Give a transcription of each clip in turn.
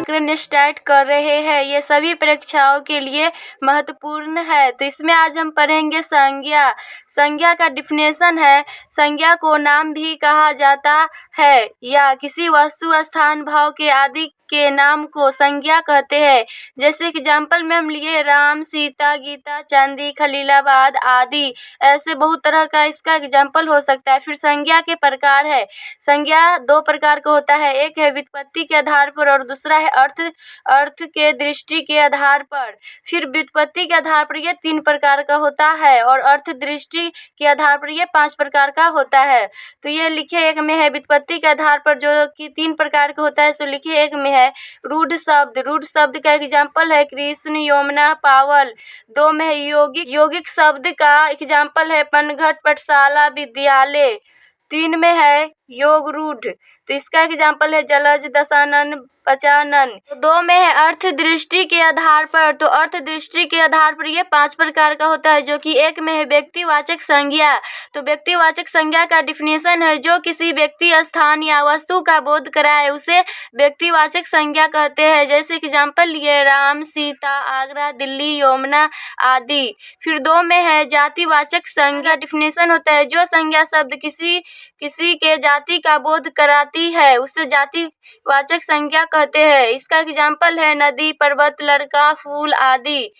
व्याकरण स्टार्ट कर रहे हैं। ये सभी परीक्षाओं के लिए महत्वपूर्ण है। तो इसमें आज हम पढ़ेंगे संज्ञा। संज्ञा का डिफिनेशन है, संज्ञा को नाम भी कहा जाता है या किसी वस्तु, स्थान, भाव के आदि के नाम को संज्ञा कहते हैं। जैसे एग्जाम्पल में हम लिए राम, सीता, गीता, चांदी, खलीलाबाद आदि। ऐसे बहुत तरह का इसका एग्जाम्पल हो सकता है। फिर संज्ञा के प्रकार है। संज्ञा दो प्रकार का होता है, एक है व्युत्पत्ति के आधार पर और दूसरा है अर्थ के दृष्टि के आधार पर। फिर व्युत्पत्ति के आधार पर ये 3 प्रकार का होता है और अर्थ दृष्टि के आधार पर ये 5 प्रकार का होता है। तो ये लिखे एक में है व्युत्पत्ति के आधार पर जो कि 3 प्रकार का होता है, सो लिखे एक में है रूढ़ शब्द। रूढ़ शब्द का एग्जाम्पल है कृष्ण, यमुना, पावल। 2 में है यौगिक। यौगिक शब्द का एग्जाम्पल है पनघट, पाठशाला, विद्यालय। 3 में है योग रूढ़, तो इसका एग्जाम्पल है जलज, दशानन, पचानन। 2 में है अर्थ दृष्टि के आधार पर। तो अर्थ दृष्टि के आधार पर ये 5 प्रकार का होता है, जो कि एक में है व्यक्तिवाचक संज्ञा। तो व्यक्तिवाचक संज्ञा का डिफिनेशन है, जो किसी व्यक्ति, स्थान या वस्तु का बोध कराए उसे व्यक्तिवाचक संज्ञा कहते हैं। जैसे एग्जाम्पल लिए राम, सीता, आगरा, दिल्ली, यमुना आदि। फिर 2 में है जातिवाचक संज्ञा। डिफिनेशन होता है, जो संज्ञा शब्द किसी के जाति का बोध कराती है उसे जातिवाचक संज्ञा कहते हैं। इसका एग्जाम्पल है नदी, पर्वत, लड़का, फूल आदि।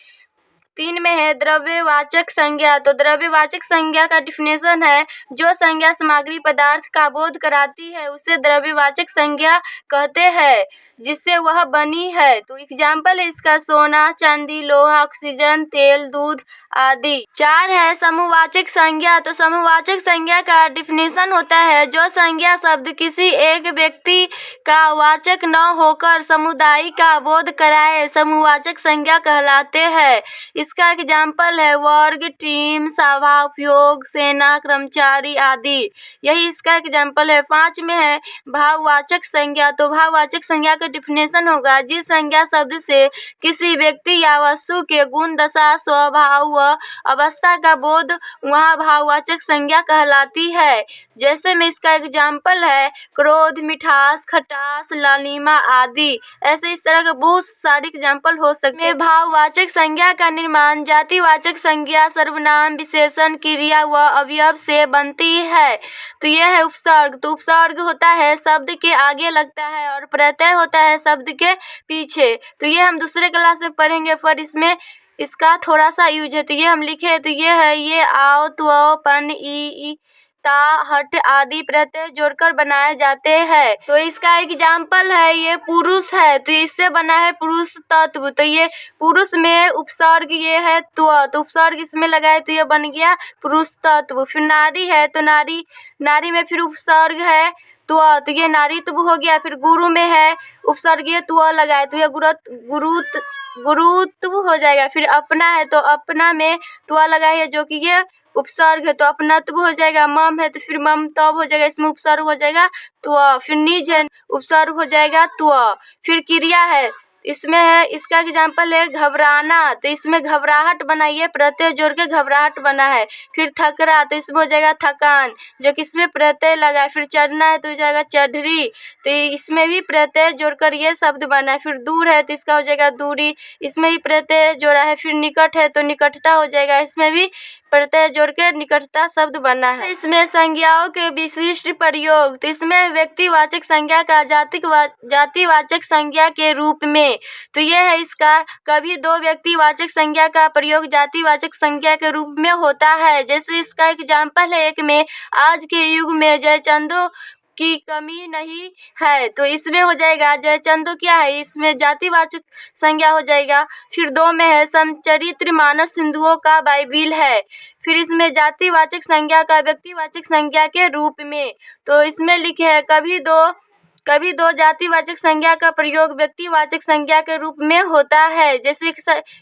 3 में है द्रव्यवाचक संज्ञा। तो द्रव्यवाचक संज्ञा का डिफिनेशन है, जो संज्ञा सामग्री पदार्थ का बोध कराती है उसे द्रव्यवाचक संज्ञा कहते हैं, जिससे वह बनी है। तो एग्जाम्पल है इसका सोना, चांदी, लोहा, ऑक्सीजन, तेल, दूध आदि। 4 है समूहवाचक संज्ञा। तो समूहवाचक संज्ञा का डिफिनेशन होता है, जो संज्ञा शब्द किसी एक व्यक्ति का वाचक न होकर समुदाय का बोध कराए समूहवाचक संज्ञा कहलाते हैं। इसका एग्जाम्पल है वर्ग, टीम, सभा, उपयोग, सेना, कर्मचारी आदि। यही इसका एग्जाम्पल है। 5 में है भाववाचक संज्ञा। तो भाववाचक संज्ञा का डिफिनेशन होगा, जिस संज्ञा शब्द से किसी व्यक्ति या वस्तु के गुण, दशा, स्वभाव व अवस्था का बोध वहाँ भाववाचक संज्ञा कहलाती है। जैसे में इसका एग्जाम्पल है क्रोध, मिठास, खटास, लालिमा आदि। ऐसे इस तरह के बहुत सारे एग्जाम्पल हो सकते हैं। भाववाचक संज्ञा का निर्माण जातिवाचक संज्ञा सर्वनाम, विशेषण, क्रिया व अवयव से बनती है। तो यह है उपसर्ग। तो उपसर्ग होता है शब्द के आगे लगता है और प्रत्यय होता है शब्द के पीछे। तो ये हम दूसरे क्लास में पढ़ेंगे, पर इसमें इसका थोड़ा सा यूज है। तो ये हम लिखे, तो ये है ये आओ, त्व, पन, ई, ता, हट आदि प्रत्यय जोड़कर बनाए जाते हैं। तो इसका एग्जाम्पल है ये पुरुष है, तो इससे बना है पुरुष तत्व। तो ये पुरुष में उपसर्ग ये है त्व, तो उपसर्ग इसमें लगाए तो ये बन गया पुरुष तत्व। फिर नारी है, तो नारी में फिर उपसर्ग है त्व, तो ये नारीत्व हो गया। फिर गुरु में है उपसर्गीय त्व लगाए तो ये गुरुत्व हो जाएगा। फिर अपना है, तो अपना में त्व लगाए है, जो कि ये उपसर्ग है, तो अपनत्व हो जाएगा। मम है, तो फिर ममतव हो जाएगा, इसमें उपसर्ग हो जाएगा त्व। फिर निज है, उपसर्ग हो जाएगा त्व। फिर क्रिया है, इसमें है इसका एग्जाम्पल है घबराना, तो इसमें घबराहट बना, ये प्रत्यय जोड़ के घबराहट बना है। फिर थकरा, तो इसमें हो जाएगा थकान, जो कि इसमें प्रत्यय लगा है। फिर चढ़ना है, तो हो जाएगा चढ़री, तो इसमें भी प्रत्यय जोड़कर ये शब्द बना है। फिर दूर है, तो इसका हो जाएगा दूरी, इसमें भी प्रत्यय जोड़ा है। फिर निकट है, तो निकटता हो जाएगा, इसमें भी प्रत्यय जोड़ के निकटता शब्द बना है। इसमें संज्ञाओं के विशिष्ट प्रयोग, तो इसमें व्यक्तिवाचक संज्ञा का जातिवाचक संज्ञा के रूप में। तो यह है इसका, कभी 2 व्यक्तिवाचक संज्ञा का प्रयोग जातिवाचक संज्ञा के रूप में होता है। जैसे इसका एग्जाम्पल है, एक में आज के युग में जयचंदो की कमी नहीं है, तो इसमें हो जाएगा जयचंदो क्या है, इसमें जातिवाचक संज्ञा हो जाएगा। फिर 2 में है समचरित्र मानस हिंदुओं का बाइबिल है, फिर इसमें जातिवाचक संज्ञा का व्यक्तिवाचक संज्ञा के रूप में। तो इसमें लिखे है कभी दो जातिवाचक संज्ञा का प्रयोग व्यक्तिवाचक संज्ञा के रूप में होता है। जैसे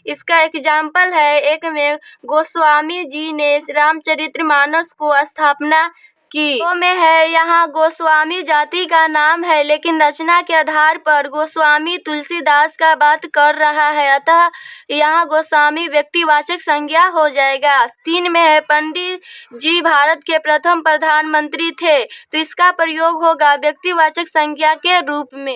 इसका एग्जाम्पल है, एक में गोस्वामी जी ने रामचरितमानस को स्थापना की। 2 में है यहाँ गोस्वामी जाति का नाम है, लेकिन रचना के आधार पर गोस्वामी तुलसीदास का बात कर रहा है, अतः यहाँ गोस्वामी व्यक्तिवाचक संज्ञा हो जाएगा। 3 में है पंडित जी भारत के प्रथम प्रधानमंत्री थे, तो इसका प्रयोग होगा व्यक्तिवाचक संज्ञा के रूप में।